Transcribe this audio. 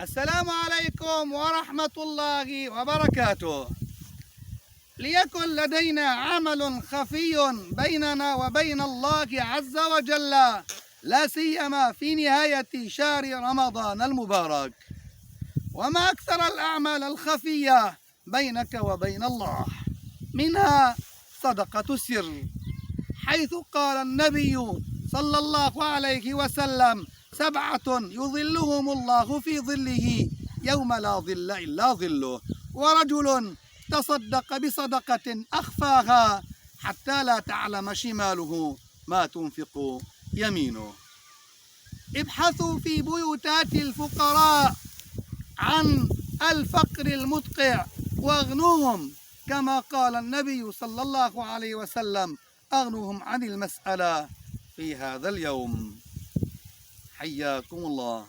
السلام عليكم ورحمة الله وبركاته. ليكن لدينا عمل خفي بيننا وبين الله عز وجل، لا سيما في نهاية شهر رمضان المبارك. وما أكثر الأعمال الخفية بينك وبين الله، منها صدقة السر، حيث قال النبي صلى الله عليه وسلم: 7 يظلهم الله في ظله يوم لا ظل إلا ظله، ورجل تصدق بصدقة أخفاها حتى لا تعلم شماله ما تنفق يمينه. ابحثوا في بيوتات الفقراء عن الفقر المدقع واغنوهم، كما قال النبي صلى الله عليه وسلم: أغنوهم عن المسألة في هذا اليوم. حياكم الله.